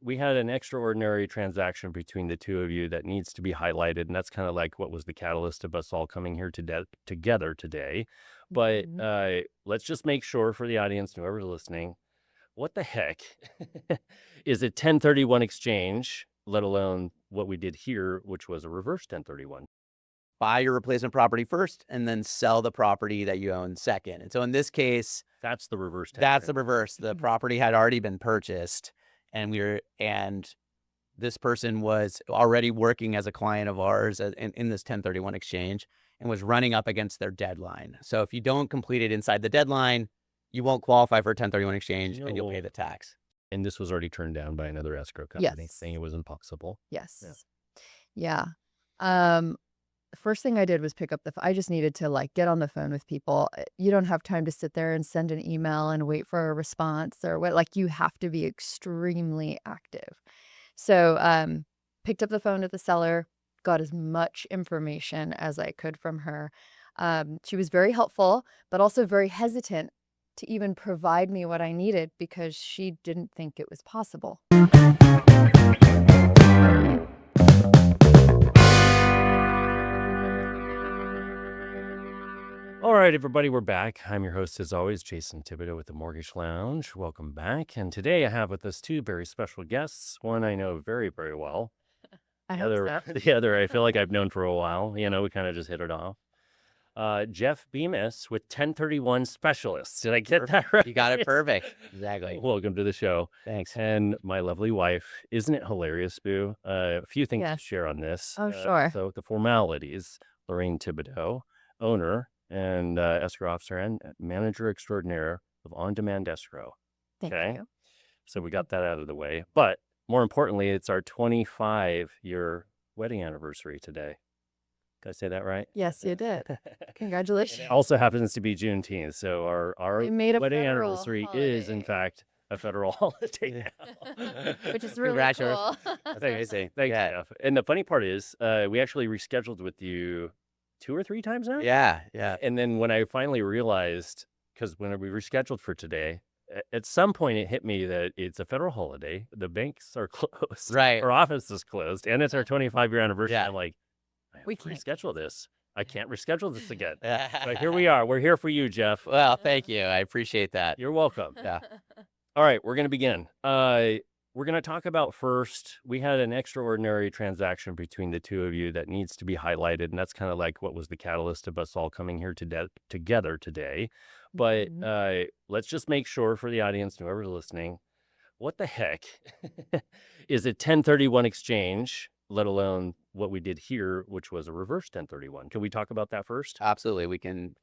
we had an extraordinary transaction between the two of you that needs to be highlighted, and that's kind of like what was the catalyst of us all coming here together today. But Mhm. let's just make sure for the audience, whoever's listening, what the heck is a 1031 exchange, let alone what we did here, which was a reverse 1031? Buy your replacement property first and then sell the property that you own second. And so in this case, That's the reverse that's the 1031. reverse. The property had already been purchased and this person was already working as a client of ours in this 1031 exchange and was running up against their deadline. So if you don't complete it inside the deadline, you won't qualify for a 1031 exchange and you'll pay the tax. And this was already turned down by another escrow company Yes. saying it was impossible. Yes. Yeah. Um, First thing I did was pick up I just needed to like get on the phone with people. You don't have time to sit there and send an email and wait for a response or what, like you have to be extremely active. So, picked up the phone with the seller, got as much information as I could from her. She was very helpful, but also very hesitant to even provide me what I needed because she didn't think it was possible. All right, everybody, we're back. I'm your host, as always, Jason Thibodeau with the Mortgage Lounge. Welcome back. And today I have with us two very special guests. One I know very, very well. I The hope other, so. the other, I feel like I've known for a while. We kind of just hit it off. Jeff Bemis with 1031 Specialists. Did I get that right? You got it perfect. Exactly. Welcome to the show. Thanks. And my lovely wife. Isn't it hilarious, Boo? A few things to Yes. share on this. Oh, sure. So the formalities, Lorraine Thibodeau, owner and escrow officer and manager extraordinaire of On Demand Escrow. Thank Okay. you. So we got that out of the way. But more importantly, it's our 25-year wedding anniversary today. Did I say that right? Yes, you did. It Congratulations. also happens to be Juneteenth. So our We made a wedding federal anniversary is, in holiday. fact, a federal holiday now. Which is really Congratulations. cool. That's amazing. Thanks, Yeah. Jeff. And the funny part is, we actually rescheduled with you 2 or 3 times now. Yeah. Yeah. And then when I finally realized, because when we rescheduled for today, at some point it hit me that it's a federal holiday. The banks are closed. Right. Our office is closed. And it's our 25-year anniversary. Yeah. I'm like, I have We to can't reschedule this. I can't reschedule this again. But But here we are. We're here for you, Jeff. Well, thank you. I appreciate that. You're welcome. Yeah. All right, we're going to begin. We're going to talk about first, we had an extraordinary transaction between the two of you that needs to be highlighted. And that's kind of like what was the catalyst of us all coming here together today. But Mhm. let's just make sure for the audience, whoever's listening, what the heck is a 1031 exchange, let alone what we did here, which was a reverse 1031. Can we talk about that first? Absolutely. We can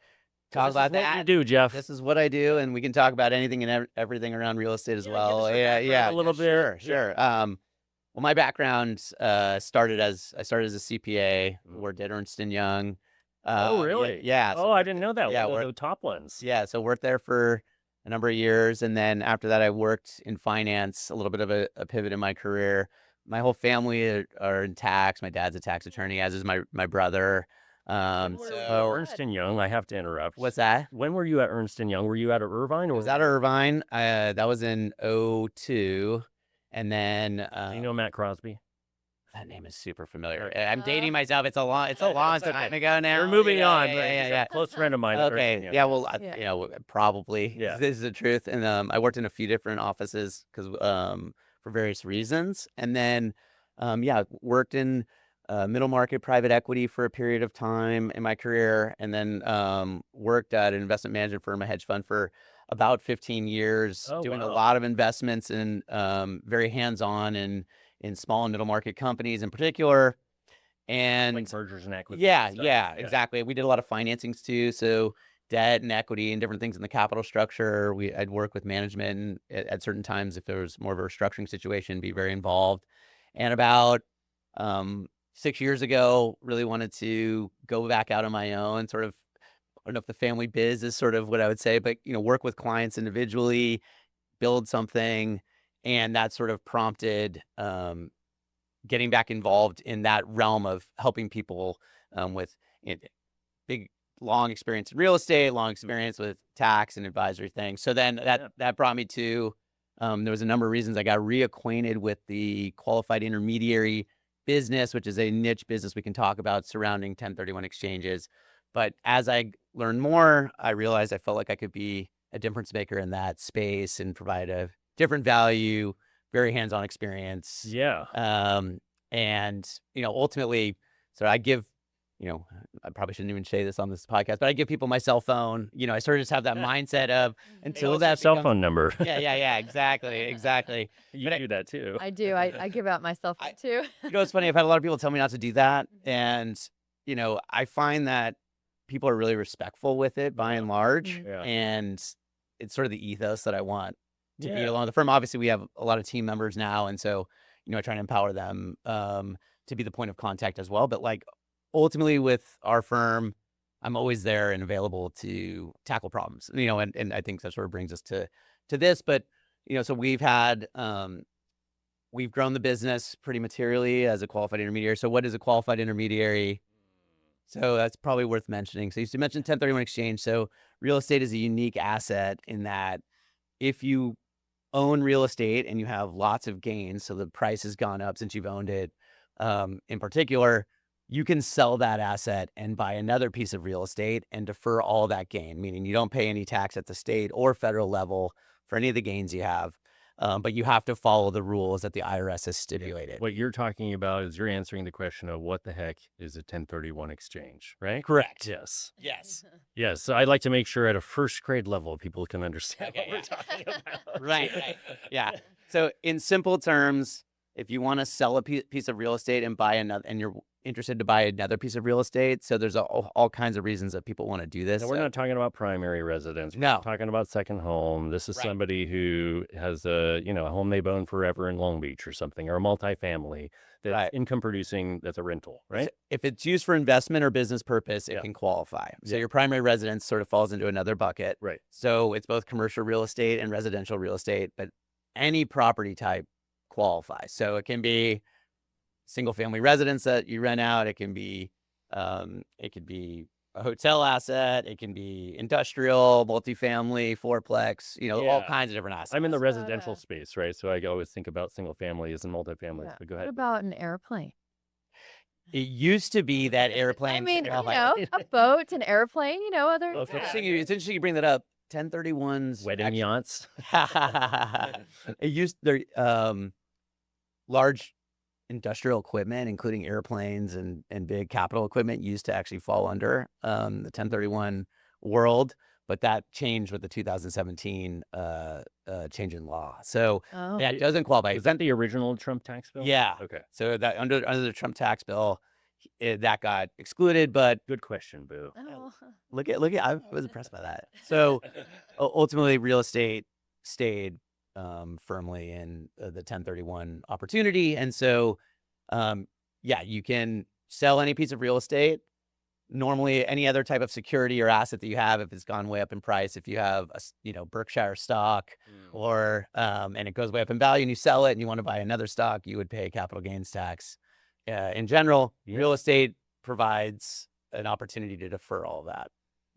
'Cause talk this is about what you that. do, Jeff. This is what I do, and we can talk about anything and everything around real estate as Yeah, give well. us your Yeah, background yeah, a little Sure, bit. sure. Well, my background started as a CPA, worked at Ernst and Young. Oh, really? Yeah. Oh, I didn't know that. Yeah, One of the top ones. yeah. So worked there for a number of years, and then after that, I worked in finance. A little bit of a pivot in my career. My whole family are in tax. My dad's a tax attorney, as is my brother. When were you at Ernst and Young? I have to interrupt. What's that? When were you at Ernst and Young? Were you out of Irvine I or was out of Irvine. That was in '02, and then do you know Matt Crosby? that name is super familiar. Okay. I'm dating myself. It's a long It's time okay. ago now. We're moving Yeah, on. yeah, but yeah, he's yeah. a close friend of mine. At Ernst and Okay. Young. Yeah. Well, Yeah. probably. Yeah. This is the truth. And I worked in a few different offices because for various reasons, and then worked in middle market private equity for a period of time in my career, and then worked at an investment management firm, a hedge fund, for about 15 years, Oh, doing a wow. lot of investments and very hands-on in small and middle market companies in particular. And Like mergers and acquisitions. yeah, stuff. yeah, exactly. We did a lot of financings too, so debt and equity and different things in the capital structure. I'd work with management and at certain times if there was more of a restructuring situation, be very involved. And about 6 years ago, really wanted to go back out on my own, sort of. I don't know if the family biz is sort of what I would say, but work with clients individually, build something, and that sort of prompted getting back involved in that realm of helping people with big, long experience in real estate, long experience with tax and advisory things. So then that brought me to There was a number of reasons I got reacquainted with the qualified intermediary business, which is a niche business we can talk about surrounding 1031 exchanges. But as I learned more, I realized I felt like I could be a difference maker in that space and provide a different value, very hands-on experience. Yeah. And, ultimately, so I give, I probably shouldn't even say this on this podcast, but I give people my cell phone. I sort of just have that mindset of until What's your that cell becomes, phone number? yeah, exactly. You But do that too. I do. I give out my cell phone I- too. it's funny. I've had a lot of people tell me not to do that. And, I find that people are really respectful with it by and large. Mhm. Yeah. And it's sort of the ethos that I want to be Yeah. along the firm. Obviously, we have a lot of team members now. And so, I try to empower them to be the point of contact as well. But like ultimately with our firm, I'm always there and available to tackle problems, and I think that sort of brings us to this. But, so we've grown the business pretty materially as a qualified intermediary. So what is a qualified intermediary? So that's probably worth mentioning. So you mentioned 1031 exchange. So real estate is a unique asset in that if you own real estate and you have lots of gains, so the price has gone up since you've owned it, in particular, you can sell that asset and buy another piece of real estate and defer all that gain, meaning you don't pay any tax at the state or federal level for any of the gains you have. But you have to follow the rules that the IRS has stipulated. What you're talking about is you're answering the question of what the heck is a 1031 exchange, right? Correct. Yes. Yes. Yes. So I'd like to make sure at a first grade level, people can understand Okay, what we're yeah. talking about. Right. Yeah. So in simple terms, if you want to sell a piece of real estate and buy another, and you're interested to buy another piece of real estate, so there's all kinds of reasons that people want to do this. And we're not talking about primary residence. We're No. not talking about second home. This is Right. somebody who has a home they've owned forever in Long Beach or something, or a multifamily that's Right. income producing, that's a rental, right? If it's used for investment or business purpose, it Yeah. can qualify. So Yeah. your primary residence sort of falls into another bucket. Right. So it's both commercial real estate and residential real estate, but any property type qualifies. So it can be single family residence that you rent out. It can be a hotel asset. It can be industrial, multifamily, fourplex, all Yeah. kinds of different assets. I'm in the What about, residential space, right? So I always think about single families and multifamilies, Yeah. but go What ahead. about an airplane? It used to be that I airplane. mean, qualified. a boat, an airplane, other. Okay. It's Yeah. interesting you bring that up. 1031s. Wedding yachts. It used their large industrial equipment, including airplanes and big capital equipment, used to actually fall under the 1031 world, but that changed with the 2017 change in law. So Oh. that doesn't qualify. Was that the original Trump tax bill? Yeah. Okay. So that under the Trump tax bill, that got excluded, but Good question, Boo. Oh. look at I was impressed by that. So ultimately, real estate stayed firmly in the 1031 opportunity, and so you can sell any piece of real estate. Normally, any other type of security or asset that you have, if it's gone way up in price, if you have Berkshire stock, or and it goes way up in value, and you sell it, and you want to buy another stock, you would pay capital gains tax. In general, Yeah. real estate provides an opportunity to defer all of that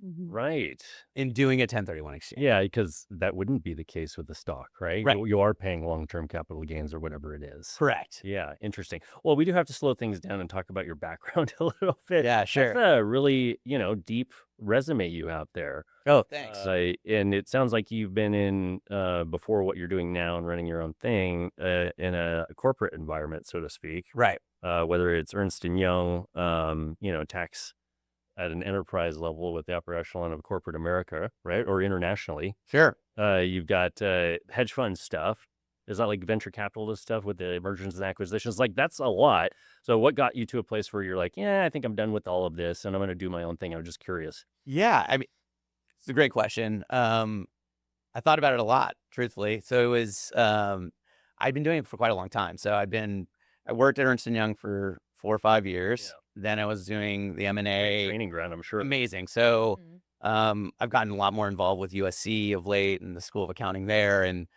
Mhm. Right. in doing a 1031 exchange. Yeah, because that wouldn't be the case with the stock, right? Right. You are paying long-term capital gains or whatever it is. Correct. Yeah, interesting. Well, we do have to slow things down and talk about your background a little bit. Yeah, sure. That's a really, deep resume you have there. Oh, thanks. And it sounds like you've been in, before what you're doing now and running your own thing, in a corporate environment, so to speak. Right. Whether it's Ernst & Young, tax at an enterprise level with the upper echelon of corporate America, right? Or internationally. Sure. You've got hedge fund stuff. Is that like venture capitalist stuff with the mergers and acquisitions? Like, that's a lot. So what got you to a place where you're like, yeah, I think I'm done with all of this and I'm going to do my own thing? I'm just curious. Yeah. I mean, it's a great question. I thought about it a lot, truthfully. So it was, I'd been doing it for quite a long time. So I worked at Ernst & Young for 4 or 5 years. Then I was doing the M&A. Training ground, I'm sure. Amazing. So Mhm. I've gotten a lot more involved with USC of late and the School of Accounting there, and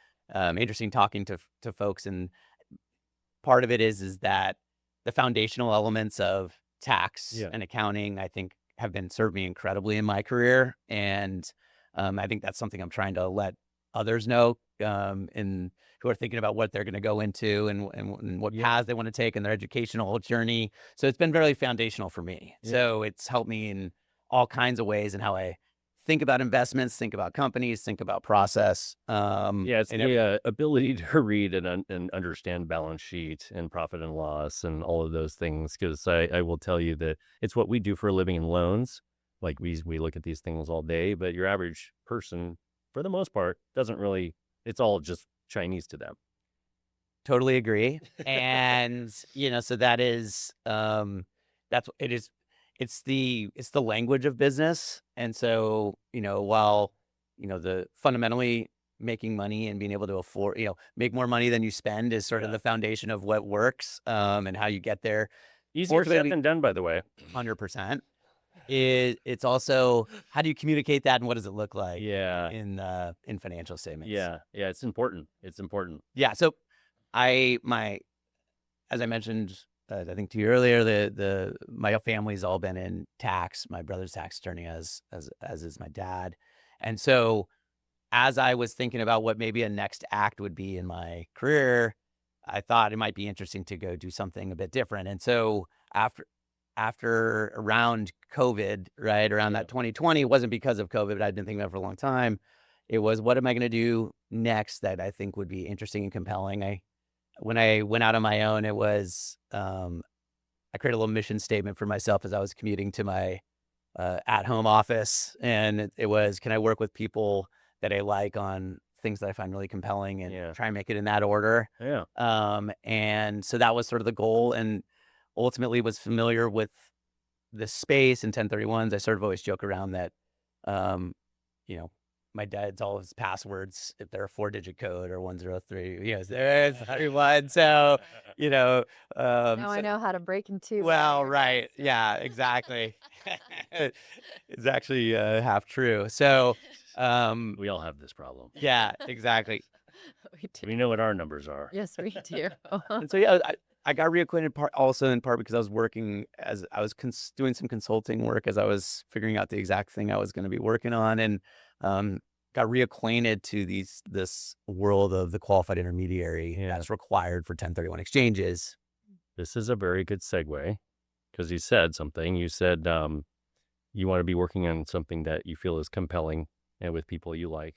interesting talking to folks. And part of it is that the foundational elements of tax and accounting, I think, have been served me incredibly in my career, and I think that's something I'm trying to let others know. and who are thinking about what they're going to go into and what Yeah. paths they want to take in their educational journey. So it's been very foundational for me. Yeah. So it's helped me in all kinds of ways in how I think about investments, think about companies, think about process. Yeah, it's And the ability to read and understand balance sheet and profit and loss and all of those things. Because I will tell you that it's what we do for a living in loans. Like we look at these things all day, but your average person, for the most part, doesn't really. It's all just Chinese to them. Totally agree. And, so that is, it is, it's the language of business. And so, while, the fundamentally making money and being able to afford, make more money than you spend is sort of Yeah. the foundation of what works, and how you get there. Easier said Fortunately, than done, by the way. 100%. It's also, how do you communicate that and what does it look like Yeah, in financial statements? yeah. It's important. It's important. Yeah. So as I mentioned, I think to you earlier, my family's all been in tax. My brother's tax attorney, as is my dad, and so as I was thinking about what maybe a next act would be in my career, I thought it might be interesting to go do something a bit different. And so after around COVID, right around Yeah. that 2020, it wasn't because of COVID, but I'd been thinking about it for a long time. It was, what am I going to do next that I think would be interesting and compelling? When I went out on my own, it was, I created a little mission statement for myself as I was commuting to my at-home office, and it was, can I work with people that I like on things that I find really compelling and Yeah. try and make it in that order. Yeah. And so that was sort of the goal, and ultimately was familiar with the space and 1031s. I sort of always joke around that, um, you know, my dad's all of his passwords, if they're a 4-digit code or 103, there's 31. So, you know, Now I so, know how to break into one of well, your right. codes. Yeah, exactly. It's actually half true. So, We all have this problem. yeah, exactly. We do. We know what our numbers are. Yes, we do. And so, yeah, I got reacquainted also in part because I was working as I was doing some consulting work as I was figuring out the exact thing I was going to be working on, and got reacquainted to this world of the qualified intermediary Yeah. that's required for 1031 exchanges. This is a very good segue because you said something. You said you want to be working on something that you feel is compelling and with people you like.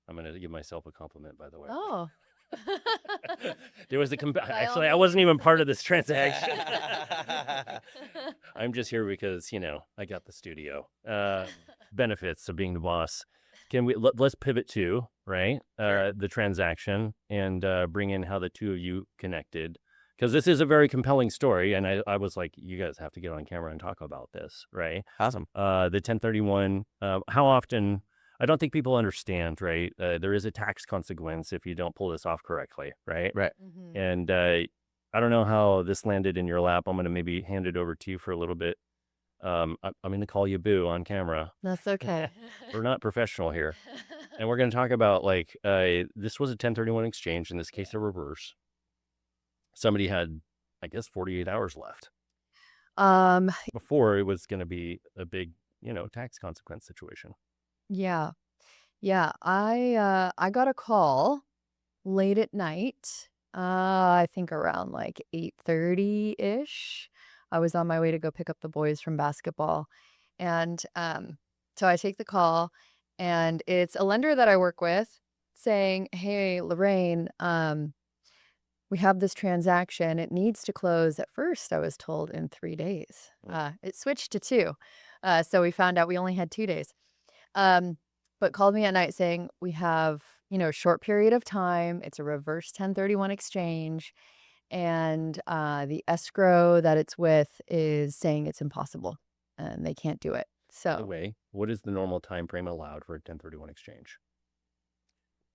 I'm going to give myself a compliment, by the way. Oh. There was By all actually, I means. wasn't even part of this transaction. I'm just here because, I got the studio. Benefits of being the boss. Can let's pivot to, right? Sure. The transaction and bring in how the two of you connected. Because this is a very compelling story. And I was like, you guys have to get on camera and talk about this, right? Awesome. The 1031, how often, I don't think people understand, right? There is a tax consequence if you don't pull this off correctly, right? Right. Mhm. And I don't know how this landed in your lap. I'm going to maybe hand it over to you for a little bit. I'm going to call you Boo on camera. That's okay. We're not professional here. And we're going to talk about this was a 1031 exchange, in this case, a reverse. Somebody had, I guess, 48 hours left Um, before it was going to be a big, tax consequence situation. yeah. Yeah, I got a call late at night. I think around like 8:30-ish. I was on my way to go pick up the boys from basketball. And so I take the call, and it's a lender that I work with saying, "Hey, Lorraine, we have this transaction. It needs to close." At first, I was told in 3 days. It switched to 2. So we found out we only had 2 days. Um, but called me at night saying, "We have, a short period of time. It's a reverse 1031 exchange, and the escrow that it's with is saying it's impossible, and they can't do it." By the So, way, what is the normal time frame allowed for a 1031 exchange?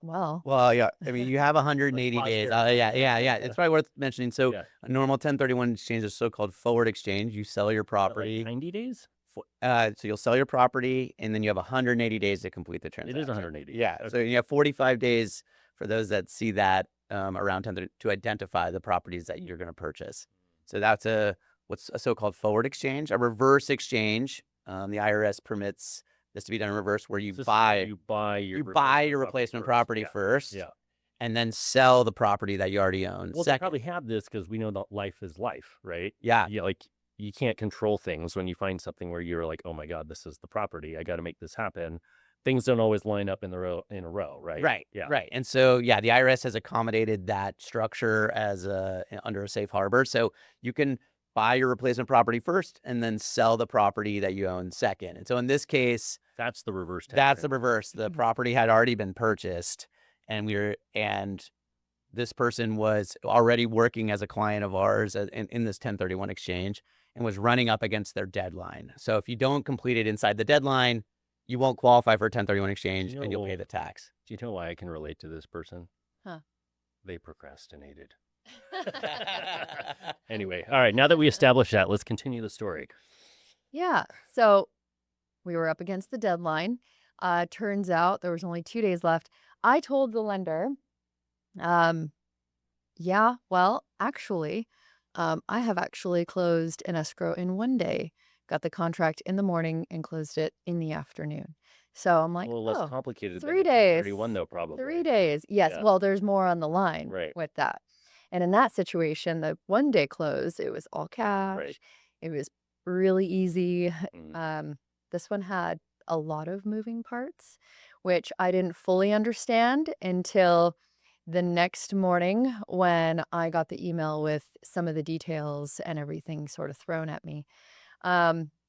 well, Well, yeah. I mean, you have Let's 180 pause days. there. Yeah. It's probably worth mentioning. So, Yeah. a normal 1031 exchange is so-called forward exchange. You sell your Is that like property. 90 days? So you'll sell your property, and then you have 180 days to complete the It transaction. is 180. Yeah. So Okay. you have 45 days for those that see that around 10 to identify the properties that you're going to purchase. So that's what's a so-called forward exchange. A reverse exchange, the IRS permits this to be done in reverse, where you This is buy you buy your your replacement property Yeah. first, Yeah. and then sell the property that you already own Well, they second. probably have this because we know that life is life, right? Yeah, Yeah, like you can't control things when you find something where you're like, oh my God, this is the property. I got to make this happen. Things don't always line up in a row, right? right, Yeah. right. And so, yeah, the IRS has accommodated that structure as under a safe harbor. So you can buy your replacement property first and then sell the property that you own second. And so in this case, That's the reverse tax. that's the reverse. The property had already been purchased, and this person was already working as a client of ours in this 1031 exchange and was running up against their deadline. So if you don't complete it inside the deadline, you won't qualify for a 1031 exchange and you'll pay the tax. Do you know why I can relate to this person? Huh. They procrastinated. Anyway, all right. Now that we established that, let's continue the story. Yeah. So we were up against the deadline. Turns out there was only 2 days left. I told the lender, yeah, well, actually, I have actually closed an escrow in 1 day. Got the contract in the morning and closed it in the afternoon. So I'm A like, little less oh, complicated than 3 a days. 1031, though, probably. 3 days. Yes. Yeah. Well, there's more on the line Right. with that. And in that situation, the 1 day close, it was all cash. Right. It was really easy. Mm. This one had a lot of moving parts, which I didn't fully understand until the next morning when I got the email with some of the details and everything sort of thrown at me.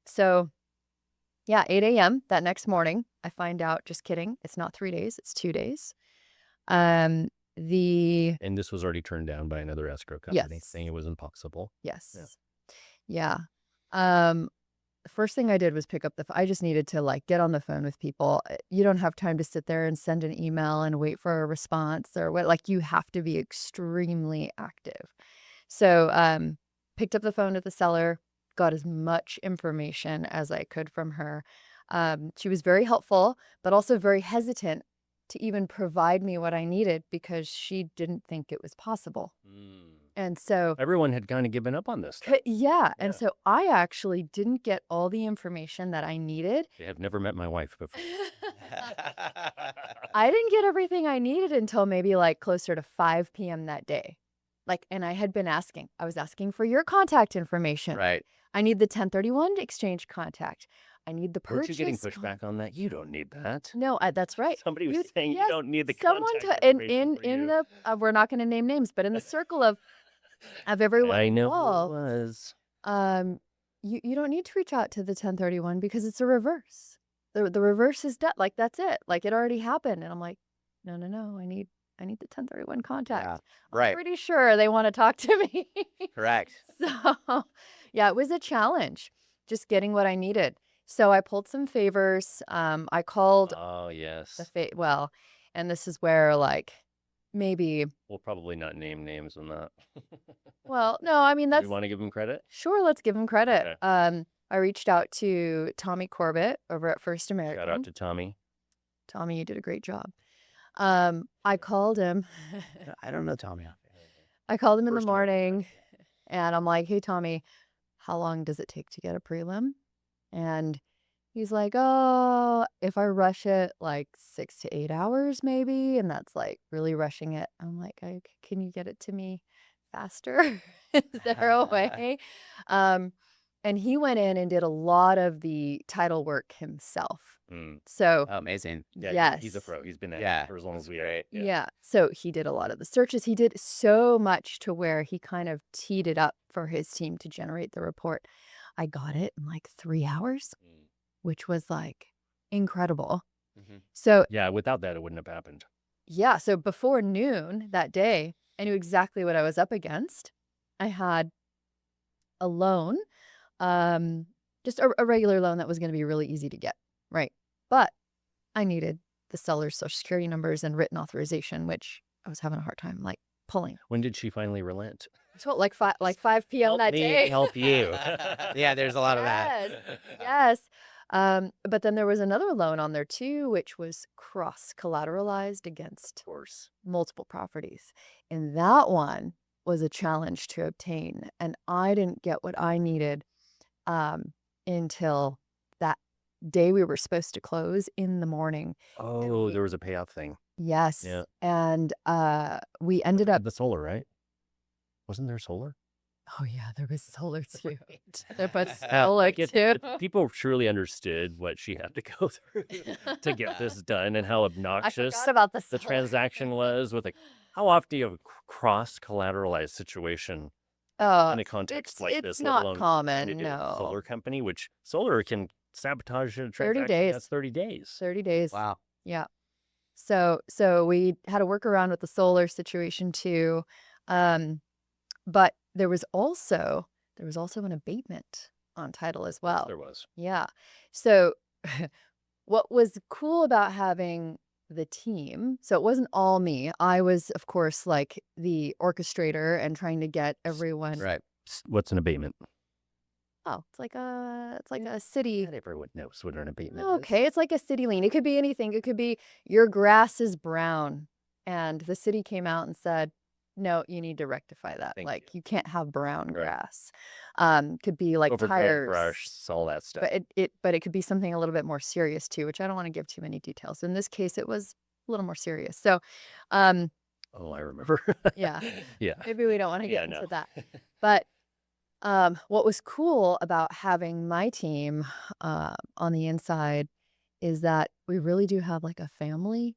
So yeah, 8 a.m. that next morning, I find out, just kidding, it's not 3 days, it's 2 days. And The this was already turned down by another escrow company, Yes. saying it was impossible. Yes. Yeah. The first thing I did was pick up I just needed to like get on the phone with people. You don't have time to sit there and send an email and wait for a response or what, like you have to be extremely active. So, picked up the phone to the seller, got as much information as I could from her. She was very helpful, but also very hesitant to even provide me what I needed because she didn't think it was possible. And so, Everyone had kind of given up on this stuff. yeah. And Yeah. so I actually didn't get all the information that I needed. They have never met my wife before. I didn't get everything I needed until maybe like closer to 5 p.m. that day. Like, and I had been asking, I was asking for your contact information. Right. I need the 1031 exchange contact. I need the Weren't purchase. you getting pushback on that? You don't need that. No, that's right. Somebody was You- saying you yes, don't need the Someone contact in information for in you. the we're not going to name names, but in the circle of everyone I know who it involved, was. you don't need to reach out to the 1031 because it's a reverse. The reverse is done. Like that's it. Like it already happened. And I'm like, no. I need the 1031 contact. Yeah. I'm Right. pretty sure they want to talk to me. Correct. So, yeah, it was a challenge just getting what I needed. So I pulled some favors. I called Oh, yes. well, and this is where like maybe, We'll probably not name names on that. well, no, I mean Do that's we want to give them credit? sure. Let's give him credit. Okay. I reached out to Tommy Corbett over at First American. Shout out to Tommy. Tommy, you did a great job. I called him. I don't know Tommy. I called him in the First American, morning, and I'm like, "Hey, Tommy, how long does it take to get a prelim?" And he's like, "Oh, if I rush it, like 6 to 8 hours, maybe." And that's like really rushing it. I'm like, "Can you get it to me faster? Is there a way?" And he went in and did a lot of the title work himself. Mm. So, Oh, amazing. Yeah, he's a yes. pro. He's been at Yeah, it for as long as we great. have. Yeah. So he did a lot of the searches. He did so much to where he kind of teed it up for his team to generate the report. I got it in like 3 hours, which was like incredible. Mhm. So, Yeah, without that, it wouldn't have happened. yeah. So before noon that day, I knew exactly what I was up against. I had a loan, just a regular loan that was going to be really easy to get. Right. But I needed the seller's social security numbers and written authorization, which I was having a hard time like pulling. When did she finally relent? So like 5 p.m. Help that me day. help you. Yeah, there's a lot of that. Yes. But then there was another loan on there too, which was cross collateralized against Of course. multiple properties. And that one was a challenge to obtain. And I didn't get what I needed until day we were supposed to close in the morning. And Oh, there was a payoff thing. yes, Yeah. and we ended up. The solar, right? Wasn't there solar? Oh yeah, there was solar too. There was Uh, solar like too. people truly understood what she had to go through to get this done and how I obnoxious forgot about the the solar. transaction was with how often do you have a cross collateralized situation in a context like It's this, let not alone trying to common, do it with a solar no. company, which solar can sabotage a 30 transaction that's days. 30 days. 30 days. Wow. Yeah. So we had to work around with the solar situation too. Um, but there was also an abatement on title as Of course well. there was. Yeah. So what was cool about having the team, so it wasn't all me. I was, of course, like the orchestrator and trying to get everyone. Right. What's an abatement? Oh, it's like a city. Not everyone knows what an abatement is. Okay, it's like a city lien. It could be anything. It could be your grass is brown, and the city came out and said, "No, you need to rectify that. Thank Like you. you can't have brown Right. grass." Could be like Overgrown tires, brush, all that stuff. but it could be something a little bit more serious too, which I don't want to give too many details. In this case, it was a little more serious. So, um, Oh, I remember. yeah, Yeah. maybe we don't want to Yeah, get no. into that, but. What was cool about having my team on the inside is that we really do have like a family,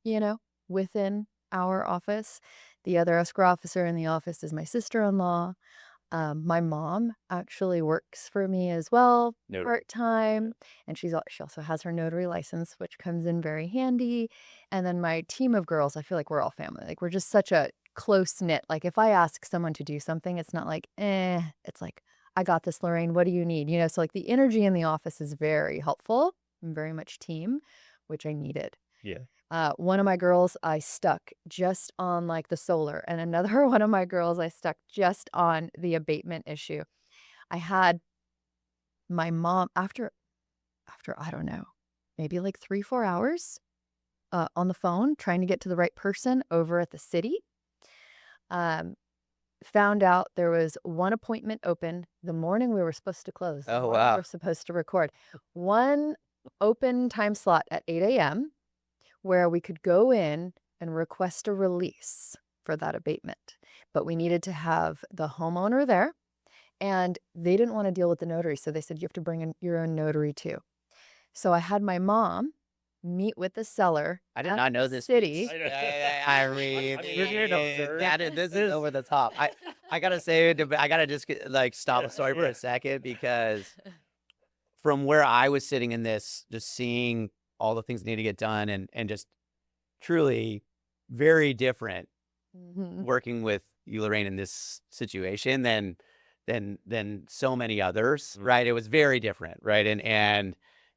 you know, within our office. The other escrow officer in the office is my sister-in-law. My mom actually works for me as well, Notary. part-time, and she also has her notary license, which comes in very handy. And then my team of girls, I feel like we're all family. Like we're just such a close knit. Like if I ask someone to do something, it's not like, it's like, I got this, Lorraine. What do you need? You know, so like the energy in the office is very helpful and very much team, which I needed. Yeah. One of my girls I stuck just on like the solar, and another one of my girls I stuck just on the abatement issue. I had my mom after I don't know, maybe like 3, 4 hours on the phone trying to get to the right person over at the city. Um, Found out there was one appointment open the morning we were supposed to close. The Oh, morning we wow. were supposed to record. One open time slot at 8 a.m. where we could go in and request a release for that abatement. But we needed to have the homeowner there, and they didn't want to deal with the notary. So they said, you have to bring in your own notary too. So I had my mom meet with the seller I did at not know the this city. piece. I know. I mean, Isn't it absurd? this is over the top. I gotta say, I gotta just like stop the story for Yeah. a second because from where I was sitting in this, just seeing all the things that need to get done and just truly very different Mhm. working with you, Lorraine, in this situation than so many others, Mhm. right? It was very different, right?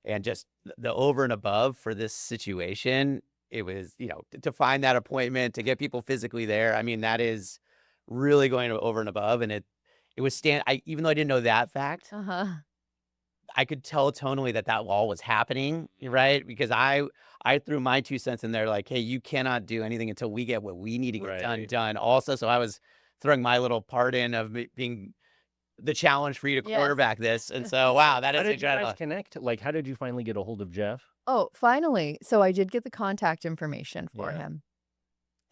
And just the over and above for this situation, it was, to find that appointment, to get people physically there. I mean, that is really going over and above. And it was even though I didn't know that fact, Uh-huh. I could tell tonally that all was happening, right? Because I threw my 2 cents in there like, "Hey, you cannot do anything until we get what we need to get Right. done also." So I was throwing my little part in of being the challenge for you to Yes. quarterback this. And so, wow, that How is did you guys incredible. connect? Like, how did you finally get a hold of Jeff? Oh, finally. So I did get the contact information for Yeah. him.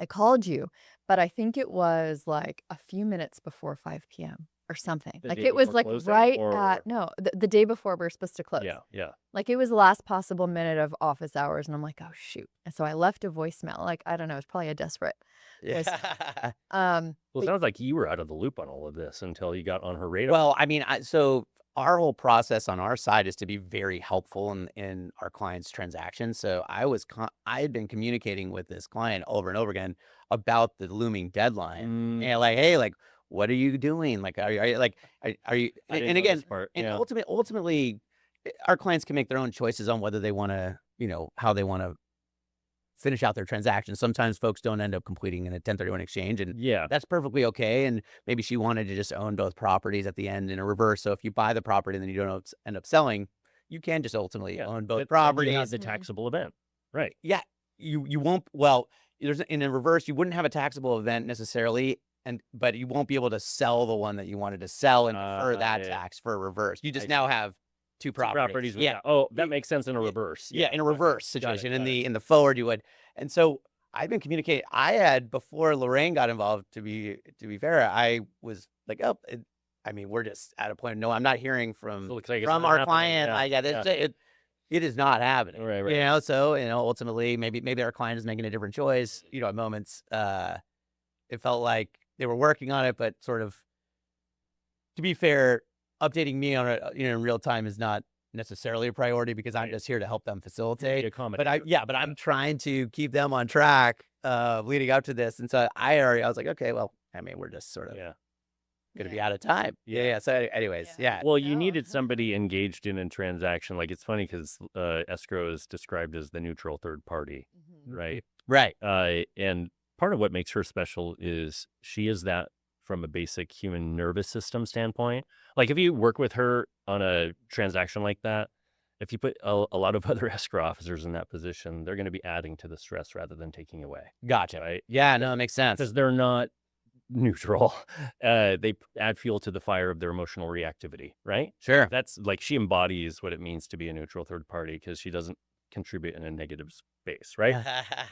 I called you, but I think it was like a few minutes before 5 p.m. or something. The Like day it was before like closing, right or no, the day before we were supposed to close. yeah, yeah. Like it was the last possible minute of office hours. And I'm like, oh, shoot. And so I left a voicemail. Like, I don't know, it's probably a desperate voicemail. Yeah. Well, it sounds like you were out of the loop on all of this until you got on her radar. Well, I mean, so our whole process on our side is to be very helpful in our clients' transactions. So I had been communicating with this client over and over again about the looming deadline, and like, hey, like, what are you doing? Like, are you like, are you? I didn't And know again, this part. and Yeah. ultimately, our clients can make their own choices on whether they want to, how they want to finish out their transactions. Sometimes folks don't end up completing in a 1031 exchange, and Yeah. that's perfectly okay. And maybe she wanted to just own both properties at the end in a reverse. So if you buy the property and then you don't end up selling, you can just ultimately Yeah. own both Then you properties. have the Mhm. taxable event. Right. Yeah, you won't. Well, there's in a reverse, you wouldn't have a taxable event necessarily, but you won't be able to sell the one that you wanted to sell and defer that I tax for a reverse. You just I now see. have two properties properties. with Yeah. that. Oh, that makes sense in a reverse. Yeah, in a reverse Got it, situation. got it. In the forward, you would. And so I've been communicating. I had before Lorraine got involved. To be fair, I was like, oh, I mean, we're just at a point. No, I'm not hearing So it looks like it's from not our happening. client. Yeah, I got yeah. it is not happening. Right, You right. know, so ultimately, maybe our client is making a different choice. You know, at moments, it felt like they were working on it, but sort of, to be fair, updating me on it, in real time is not necessarily a priority because I'm Right. just here to help them Be facilitate. But accommodating. but I'm trying to keep them on track, leading up to this. And so I was like, okay, well, I mean, we're just sort of Yeah. gonna be out of time. Yeah. Yeah. So anyways, yeah. Well, you No. needed somebody engaged in a transaction. Like, it's funny because escrow is described as the neutral third party, right? Right. And part of what makes her special is she is that from a basic human nervous system standpoint. Like, if you work with her on a transaction like that, if you put a lot of other escrow officers in that position, they're going to be adding to the stress rather than taking away, Gotcha. right? Yeah, no, it makes sense. Because they're not neutral. They add fuel to the fire of their emotional reactivity, right? Sure. That's like, she embodies what it means to be a neutral third party because she doesn't contribute in a negative space, right?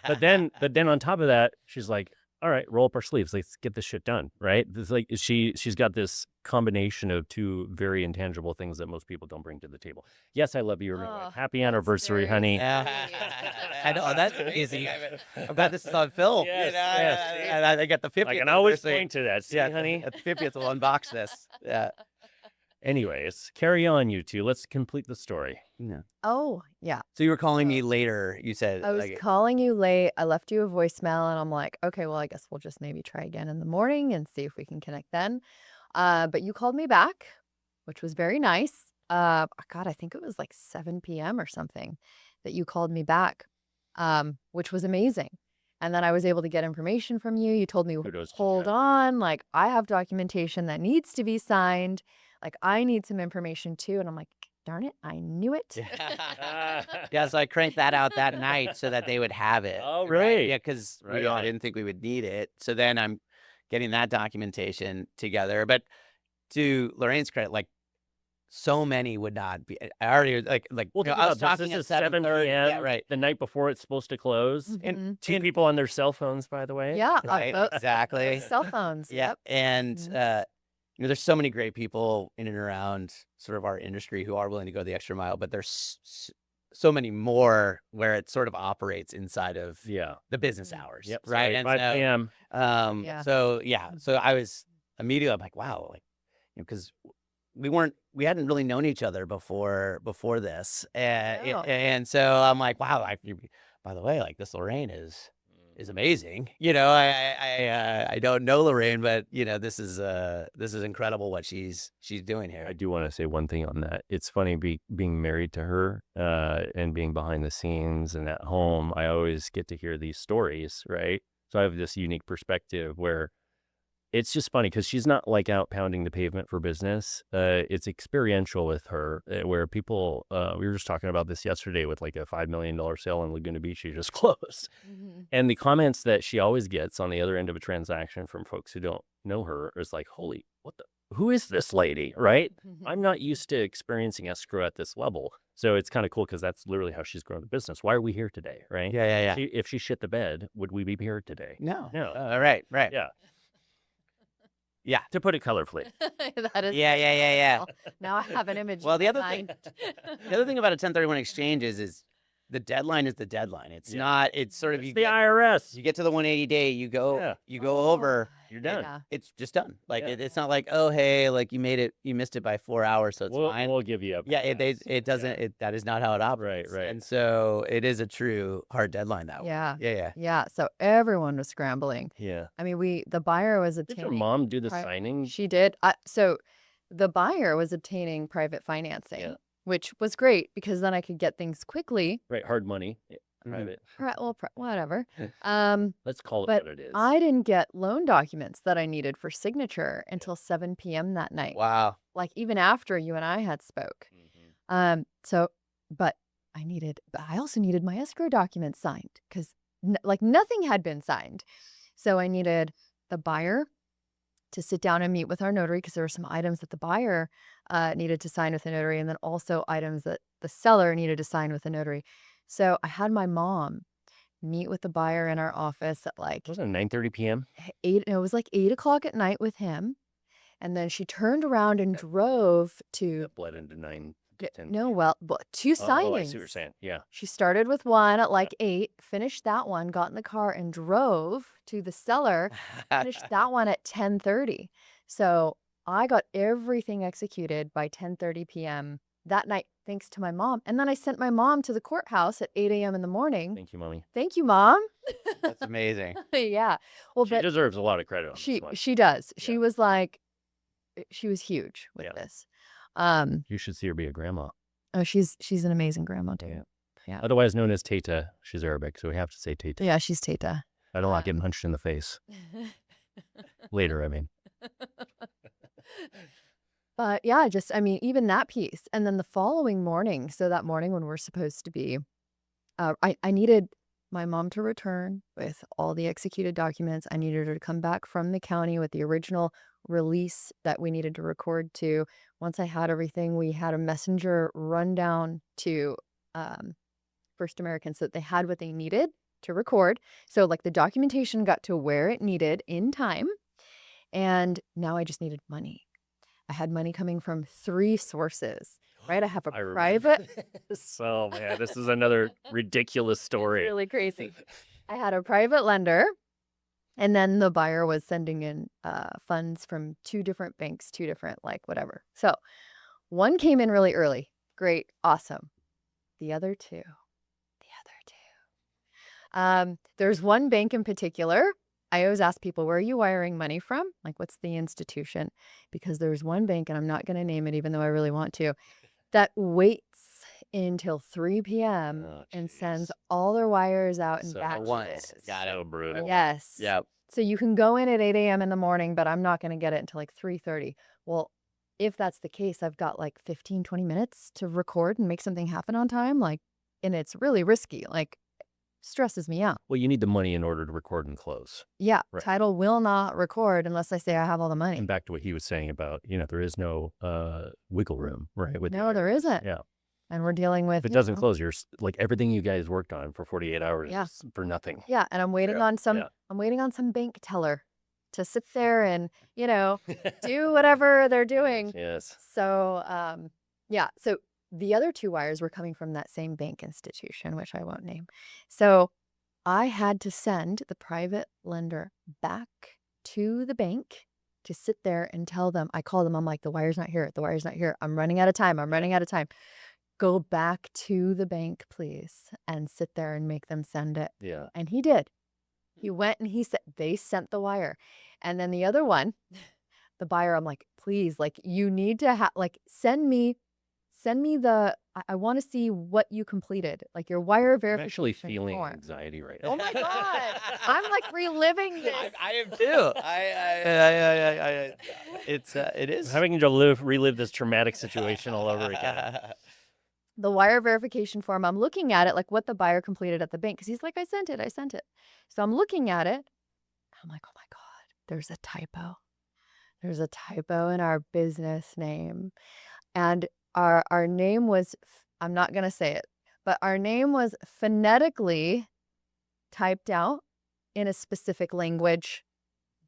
But then on top of that, she's like, all right, roll up our sleeves. Let's get this shit done, right? It's like she's got this combination of two very intangible things that most people don't bring to the table. Yes, I love you, you're my wife. Oh, Happy that's anniversary, very honey. I know that's easy. I'm glad this is on film. Yes, You know, yes. and I got the 50th. I can always anniversary. point to that. See, Yeah, honey. at the 50th, we'll unbox this. Yeah. Anyways, carry on, you two. Let's complete the story. No. Oh, yeah. So you were calling me later. You said I was like, calling you late. I left you a voicemail and I'm like, okay, well, I guess we'll just maybe try again in the morning and see if we can connect then. But you called me back, which was very nice. God, I think it was like 7 p.m. or something that you called me back, which was amazing. And then I was able to get information from you. You told me, Kudos to hold Jeff. on, like I have documentation that needs to be signed. Like I need some information too. And I'm like, darn it, I knew it. yeah. So I cranked that out that night so that they would have it. Oh, Right? really? Yeah, because Right I on. didn't think we would need it. So then I'm getting that documentation together. But to Lorraine's credit, like, so many would not be. I already like Well, you know, think I was about this. talking This at is 7 7:30. p.m. Yeah, right. the night before it's supposed to close. Mhm. Two people on their cell phones, by the way. Yeah, Right, exactly. cell phones. Yeah, Yep. and Mhm. there's so many great people in and around sort of our industry who are willing to go the extra mile, but there's so many more where it sort of operates inside of Yeah. the business Mhm. hours, Yep. right? Sorry, And 5 so, p.m. Yeah. so yeah, so I was immediately I'm like, wow, like, because we hadn't really known each other before this, No. and so I'm like, wow, by the way, like, this Lorraine is amazing. You know, I don't know Lorraine, but this is incredible what she's doing I here. do want to say one thing on that. It's funny being married to her and being behind the scenes and at home. I always get to hear these stories, right? So I have this unique perspective where it's just funny because she's not like out pounding the pavement for business. It's experiential with her, where people, we were just talking about this yesterday with like a $5 million sale in Laguna Beach she just closed. Mhm. And the comments that she always gets on the other end of a transaction from folks who don't know her is like, holy, who is this lady, right? I'm not used to experiencing escrow at this level. So it's kind of cool because that's literally how she's grown the business. Why are we here today, right? Yeah. If she shit the bed, would we be here today? No. No. Right. Yeah. Yeah. To put it colorfully. That is Yeah. very Yeah. colorful. Now I have an image. Well, in the my other thing, mind. the other thing about a 1031 exchange is the deadline is the deadline. It's Yeah. not. It's sort of It's you the get IRS. you get to the 180 day, you go Oh, over. You're done. yeah. It's just done. Like Yeah. it's not like, oh hey, like you missed it by 4 hours, so it's fine. We'll give you a Yeah, pass. it doesn't. That is not how it operates. Right. And so it is a true hard deadline that way. Yeah. Yeah. Yeah. So everyone was scrambling. Yeah. I mean, the buyer was Did your obtaining. mom do the pri- signing? She did. So the buyer was obtaining private financing, Yeah. which was great because then I could get things quickly. Right. Hard money. Yeah, Mhm. private. Whatever. Let's call it But what it is. I didn't get loan documents that I needed for signature until 7 p.m. that night. Wow. Like even after you and I had spoke. Mhm. But I also needed my escrow documents signed because like nothing had been signed. So I needed the buyer to sit down and meet with our notary because there were some items that the buyer needed to sign with the notary, and then also items that the seller needed to sign with the notary. So I had my mom meet with the buyer in our office at like Wasn't it 9:30 p.m.? 8, no, it was like 8 o'clock at night with him. And then she turned around and drove to, That bled into 9, 10 no, p.m. well, but 2 Oh, I see what you're signings. saying. Yeah. She started with one at like 8, finished that one, got in the car and drove to the seller, finished that one at 10:30. So I got everything executed by 10:30 p.m. that night, thanks to my mom. And then I sent my mom to the courthouse at 8 a.m. in the morning. Thank you, Mommy. Thank you, Mom. That's amazing. Yeah. Well, She but deserves a lot of credit on this one. she does. She Yeah. was like, she was huge with Yeah. this. You should see her be a grandma. Oh, she's an amazing grandma too. Yeah. Yeah. Otherwise known as Tata. She's Arabic, so we have to say Tata. Yeah, she's Tata. I don't like getting punched in the face. Later, I mean. But yeah, I mean, even that piece. And then the following morning, so that morning when we're supposed to be, I needed my mom to return with all the executed documents. I needed her to come back from the county with the original release that we needed to record to. Once I had everything, we had a messenger run down to First American so that they had what they needed to record. So like the documentation got to where it needed in time. And now I just needed money. I had money coming from 3 sources, right? I have a I remember private. So, man, this is another ridiculous story. Really crazy. I had a private lender, and then the buyer was sending in funds from 2 different banks, 2 different, like, whatever. So one came in really early. Great. Awesome. The other two. There's one bank in particular. I always ask people, where are you wiring money from? Like, what's the institution? Because there's one bank, and I'm not going to name it, even though I really want to, that waits until 3 p.m. Oh, and jeez. sends all their wires out in So batches. Once. Got it. So brutal. Yes. Yep. So you can go in at 8 a.m. in the morning, but I'm not going to get it until like 3:30. Well, if that's the case, I've got like 15, 20 minutes to record and make something happen on time. Like, and it's really risky. Like, stresses me out. Well, you need the money in order to record and close. Yeah. Right. Title will not record unless I say I have all the money. And back to what he was saying about, there is no wiggle room, right? With the No, there IRS. isn't. Yeah. And we're dealing with, If it doesn't close, you're like everything you guys worked on for 48 hours Yeah. is for nothing. Yeah. And I'm waiting on some, Yeah. I'm waiting on some bank teller to sit there and, do whatever they're doing. Yes. So, yeah. So the other 2 wires were coming from that same bank institution, which I won't name. So I had to send the private lender back to the bank to sit there and tell them. I called them. I'm like, the wire's not here. The wire's not here. I'm running out of time. I'm running out of time. Go back to the bank, please, and sit there and make them send it. Yeah. And he did. He went and they sent the wire. And then the other one, the buyer, I'm like, please, like, you need to send me I want to see what you completed, like your wire I'm verification actually feeling form. anxiety right now. Oh my God. I'm like reliving this. I am too. It I'm is. having to relive this traumatic situation all over again. The wire verification form, I'm looking at it like what the buyer completed at the bank because he's like, I sent it. So I'm looking at it. I'm like, oh my God, there's a typo. There's a typo in our business name. And our name was, I'm not going to say it, but our name was phonetically typed out in a specific language.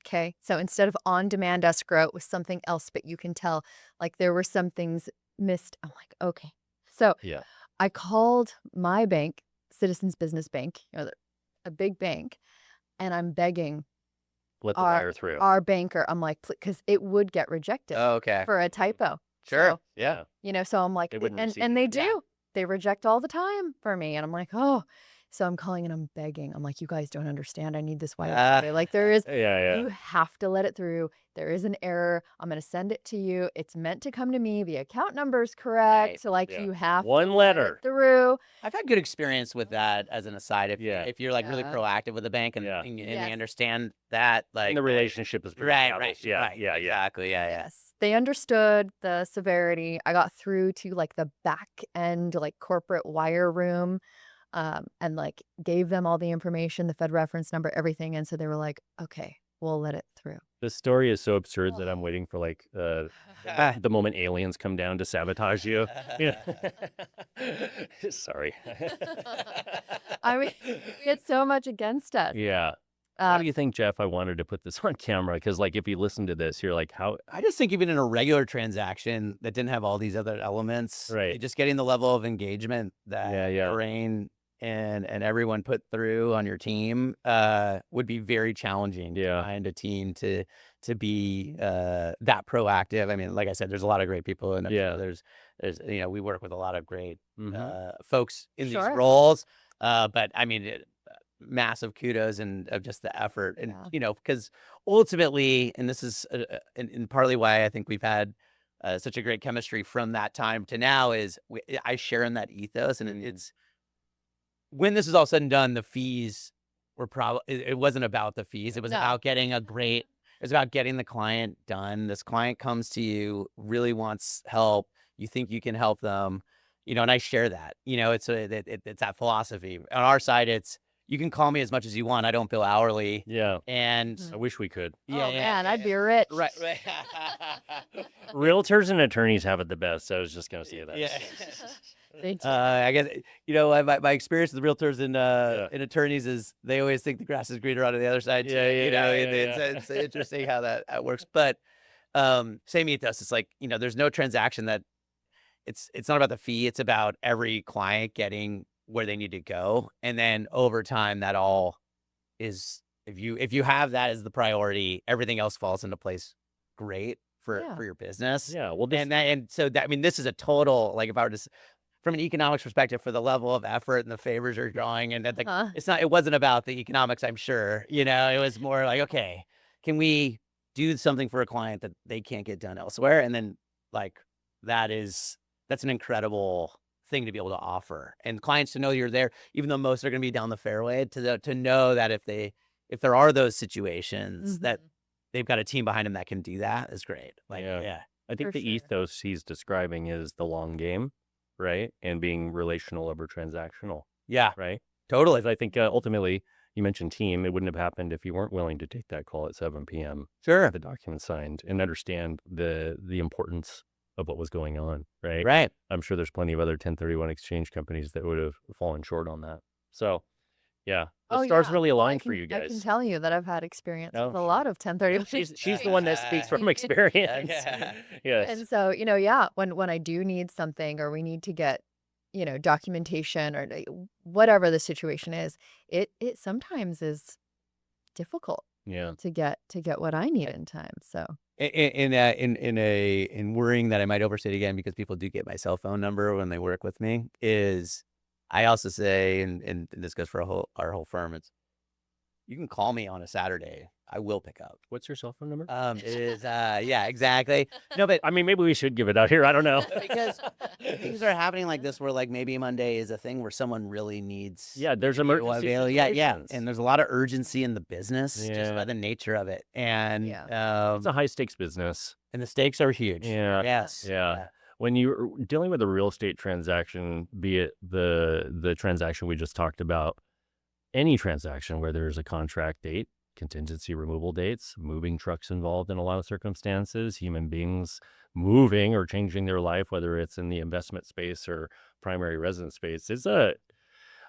Okay. So instead of On Demand Escrow, it was something else, but you can tell like there were some things missed. I'm like, okay. So Yeah. I called my bank, Citizens Business Bank, a big bank, and I'm begging Let the wire through. our banker. I'm like, because it would get rejected Okay. for a typo. Sure. So, Yeah. so I'm like, They wouldn't receive and it. they do. Yeah. They reject all the time for me. And I'm like, oh. So I'm calling and I'm begging. I'm like, you guys don't understand. I need this wire today. Like there is, Yeah. you have to let it through. There is an error. I'm going to send it to you. It's meant to come to me. The account number is correct. Right. So like Yeah. you have One to let letter. it through. I've had good experience with that as an aside. Yeah. If you're like really Yeah. proactive with the bank and Yeah. and Yes. they understand that, like And the relationship is pretty right, established. right, Yeah. right, Yeah. exactly, yeah. Yes. They understood the severity. I got through to like the back end, like corporate wire room, and gave them all the information, the Fed reference number, everything. And so they were like, okay, we'll let it through. This story is so absurd that I'm waiting for like the moment aliens come down to sabotage you. Yeah. Sorry. I mean, we had so much against us. Yeah. Why Uh, do you think, Jeff, I wanted to put this on camera? Because like if you listen to this, you're like, how I just think even in a regular transaction that didn't have all these other elements, right. just getting the level of engagement Yeah, that yeah. Lorraine and everyone put through on your team would be very challenging to Yeah. find a team to be that proactive. I mean, like I said, there's a lot of great people, and I'm sure Yeah. there's we work with a lot of great Mm-hmm. folks in these sure. roles. But I mean, massive kudos and of just the effort, and Yeah. because ultimately, and this is and partly why I think we've had such a great chemistry from that time to now is I share in that ethos, and it's when this is all said and done, the fees were probably it wasn't about the fees. It was No. about getting a great. It was about getting the client done. This client comes to you, really wants help. You think you can help them, and I share that. It's that philosophy. On our side, it's you can call me as much as you want. I don't bill hourly, Yeah. and I Mhm. wish we could. yeah, Oh yeah, man, I'd yeah, be rich. right, right. Realtors and attorneys have it the best. I was just gonna say that. Yeah. They do. I guess my experience with realtors and Yeah. attorneys is they always think the grass is greener on the other side too. Yeah, yeah, yeah, It's, yeah, it's interesting how that works. But same ethos. It's like there's no transaction that it's not about the fee. It's about every client getting where they need to go, and then over time, that all is if you have that as the priority, everything else falls into place. Great Yeah. for your business, yeah. Well, this and so that I mean, this is a total like if I were to from an economics perspective for the level of effort and the favors you're drawing and that Huh? it wasn't about the economics, I'm sure. It was more like, okay, can we do something for a client that they can't get done elsewhere? And then like that's an incredible thing to be able to offer. And clients to know you're there, even though most are going to be down the fairway, to know that if there are those situations that Mhm. they've got a team behind them that can do that is great. Like, yeah. yeah. I For think the sure. ethos he's describing is the long game, right? And being relational over transactional, Yeah, right? totally. Because I think ultimately, you mentioned team. It wouldn't have happened if you weren't willing to take that call at 7 p.m. Sure. The document signed and understand the importance of what was going on, right? Right. I'm sure there's plenty of other 1031 exchange companies that would have fallen short on that. So, yeah, the Oh stars yeah. really Well, aligned for you I can guys. tell you that I've had experience with No, a lot of 1031 she's the one that speaks from exchanges. experience. Okay. Yes. And so, yeah, when I do need something or we need to get, documentation or whatever the situation is, it sometimes is difficult Yeah. to get what I need in time. So, In worrying that I might overstate again because people do get my cell phone number when they work with me is I also say, and this goes for our whole firm, it's you can call me on a Saturday. I will pick up. What's your cell phone number? It is yeah, exactly. No, but I mean, maybe we should give it out here. I don't know. because things are happening like this where like maybe Monday is a thing where someone really needs Yeah, there's you emergency yeah, situations. and there's a lot of urgency in the business just by Yeah, the nature of it, and yeah. it's a high stakes business. and the stakes are huge. Yeah, Yes, yeah. yeah. When you're dealing with a real estate transaction, be it the transaction we just talked about, any transaction where there's a contract date, contingency removal dates, moving trucks involved in a lot of circumstances, human beings moving or changing their life, whether it's in the investment space or primary residence space,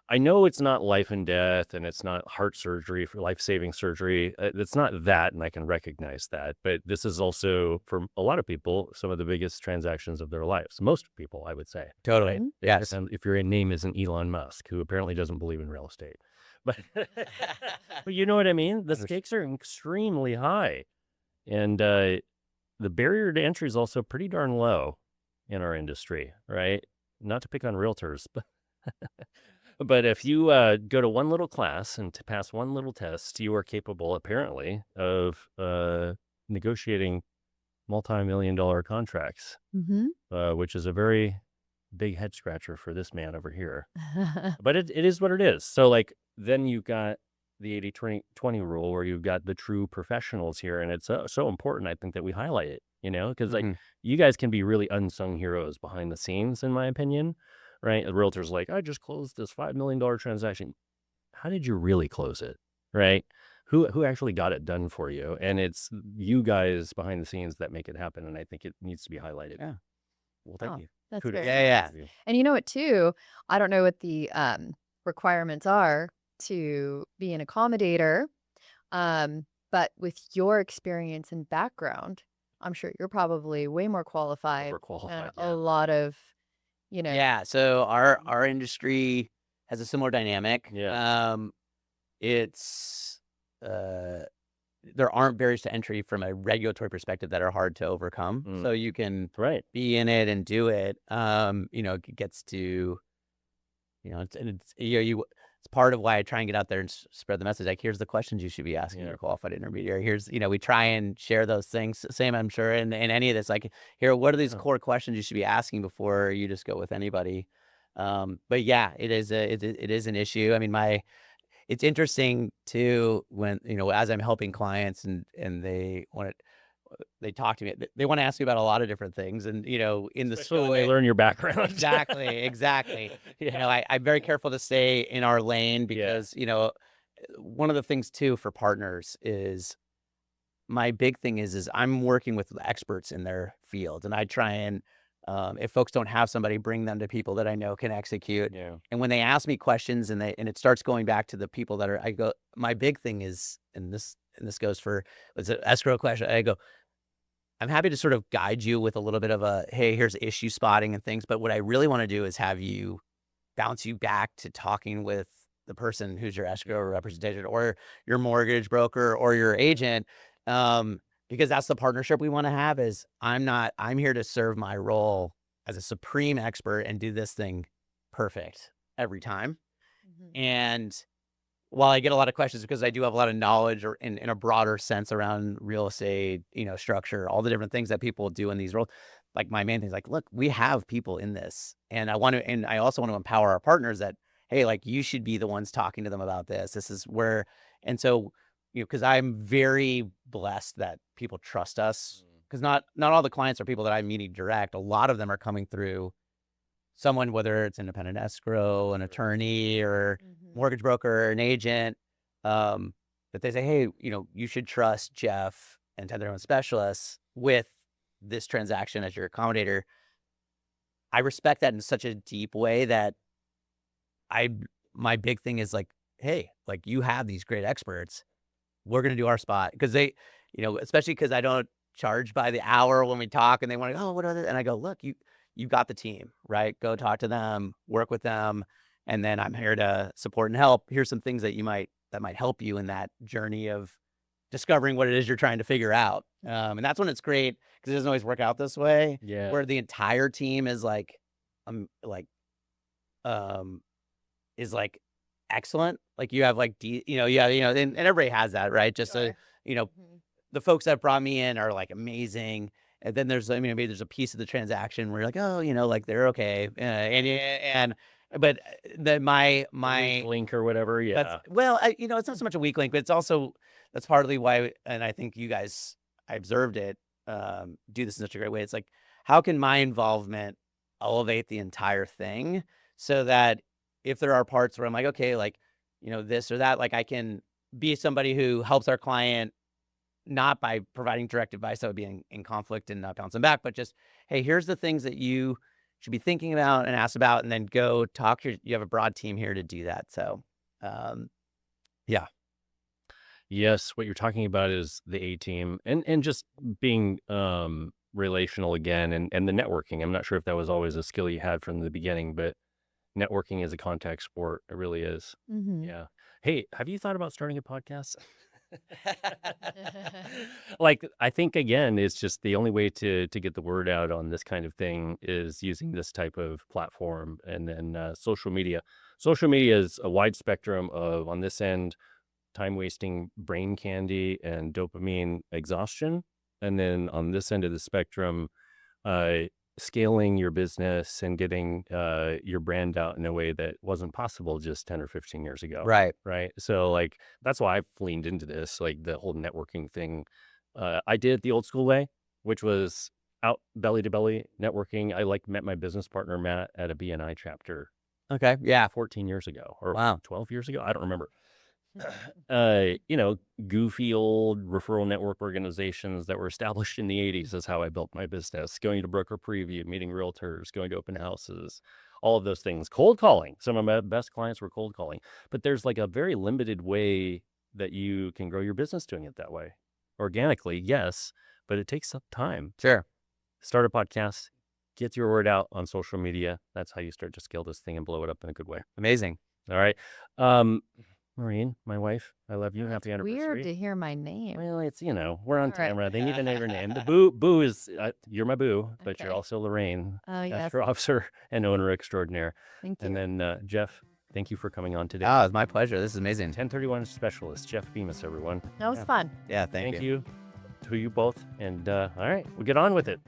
I know it's not life and death and it's not heart surgery for life-saving surgery. It's not that, and I can recognize that. But this is also, for a lot of people, some of the biggest transactions of their lives. Most people, I would say. Totally. Right? Mhm. Yes. And if your name isn't Elon Musk, who apparently doesn't believe in real estate. But, but you know what I mean? The Understood. stakes are extremely high. And the barrier to entry is also pretty darn low in our industry, right? Not to pick on realtors, but if you go to one little class and to pass one little test, you are capable, apparently, of negotiating multi-million-dollar contracts, Mhm. which is a very big head scratcher for this man over here. But it is what it is. So, like, then you've got the 80-20-20 rule where you've got the true professionals here. And it's so important, I think, that we highlight it, because, like, Mhm. you guys can be really unsung heroes behind the scenes, in my opinion, right? The realtor's like, I just closed this $5 million transaction. How did you really close it, right? who actually got it done for you, and it's you guys behind the scenes that make it happen, and I think it needs to be highlighted. Yeah. Well, thank Oh, you. that's Kudos very to Yeah, the yeah. both of you. And you know what, too? I don't know what the requirements are to be an accommodator, but with your experience and background, I'm sure you're probably way more qualified than Overqualified, a yeah. lot of, you know. Yeah, so our industry has a similar dynamic. Yeah. It's there aren't barriers to entry from a regulatory perspective that are hard to overcome. Mm, So you can right. be in it and do it. It gets to, it's part of why I try and get out there and spread the message. Like, here's the questions you should be asking Yeah. your qualified intermediary. Here's, we try and share those things. Same, I'm sure, in any of this. Like, here, what are these Yeah. core questions you should be asking before you just go with anybody? But yeah, it is an issue. I mean, it's interesting too when, as I'm helping clients and they talk to me, they want to ask me about a lot of different things. And, in the Especially when school, they learn your background. exactly, exactly. Yeah. I'm very careful to stay in our lane Yeah. because, one of the things too for partners is my big thing is I'm working with experts in their field, and I try and if folks don't have somebody, bring them to people that I know can execute. Yeah. And when they ask me questions and it starts going back to the people that I go, my big thing is, and this goes for, it's an escrow question. I go, I'm happy to sort of guide you with a little bit of a, hey, here's issue spotting and things. But what I really want to do is have you bounce you back to talking with the person who's your escrow representation or your mortgage broker or your agent. Because that's the partnership we want to have. Is I'm here to serve my role as a supreme expert and do this thing perfect every time. Mhm. And while I get a lot of questions because I do have a lot of knowledge or in a broader sense around real estate, structure, all the different things that people do in these roles. Like, my main thing is like, look, we have people in this, and I also want to empower our partners that, hey, like, you should be the ones talking to them about this. This is where, and so, because I'm very blessed that people trust us, because not all the clients are people that I'm meeting direct. A lot of them are coming through someone, whether it's independent escrow, an attorney, or Mhm. mortgage broker, or an agent, that they say, hey, you should trust Jeff and 1031 specialists with this transaction as your accommodator. I respect that in such a deep way that I, my big thing is like, hey, like, you have these great experts. We're going to do our spot. Because they, especially because I don't charge by the hour when we talk, and they want to go, oh, what are they? And I go, look, you've got the team, right? Go talk to them, work with them. And then I'm here to support and help. Here's some things that might help you in that journey of discovering what it is you're trying to figure out. And that's when it's great, because it doesn't always work out this way, Yeah. where the entire team is um, like excellent. Like, you have and everybody has that, right? Just so, Sure. Mhm. the folks that brought me in are like amazing. And then maybe there's a piece of the transaction where you're like, oh, like, they're okay. But then Weak link or whatever. that's, Yeah. well, it's not so much a weak link, but it's also, that's partly why, and I think you guys, I observed it, do this in such a great way. It's like, how can my involvement elevate the entire thing so that if there are parts where I'm like, okay, like, this or that, like, I can be somebody who helps our client, not by providing direct advice that would be in conflict and not bouncing back, but just, hey, here's the things that you should be thinking about and ask about, and then go talk. You have a broad team here to do that. So, um, yeah. Yes, what you're talking about is the A team and just being relational again and the networking. I'm not sure if that was always a skill you had from the beginning, but networking is a contact sport. It really is. Mhm. Yeah. Hey, have you thought about starting a podcast? Like, I think again, it's just the only way to get the word out on this kind of thing is using this type of platform, and then social media. Social media is a wide spectrum of, on this end, time wasting brain candy and dopamine exhaustion. And then on this end of the spectrum, uh, scaling your business and getting your brand out in a way that wasn't possible just 10 or 15 years ago. Right. Right. So, like, that's why I've leaned into this, like the whole networking thing. I did it the old school way, which was out belly to belly networking. I like met my business partner, Matt, at a BNI chapter Okay. Yeah. 14 years ago or Wow. 12 years ago. I don't remember. goofy old referral network organizations that were established in the 80s is how I built my business. Going to broker preview, meeting realtors, going to open houses, all of those things. Cold calling. Some of my best clients were cold calling. But there's like a very limited way that you can grow your business doing it that way. Organically, yes, but it takes some time. Sure. Start a podcast, get your word out on social media. That's how you start to scale this thing and blow it up in a good way. Amazing. All right. Maureen, my wife, I love you. Happy Weird anniversary. to hear my name. Well, it's, we're on All right. camera. They need to know your name. The boo is, you're my boo, but you're Okay. also Lorraine, Oh, yes. escrow officer and owner extraordinaire. Thank you. And then Jeff, thank you for coming on today. Oh, it's my pleasure. This is amazing. 1031 specialist, Jeff Bemis, everyone. That was fun. Yeah, thank Thank you. you to you both. And all right, we'll get on with it.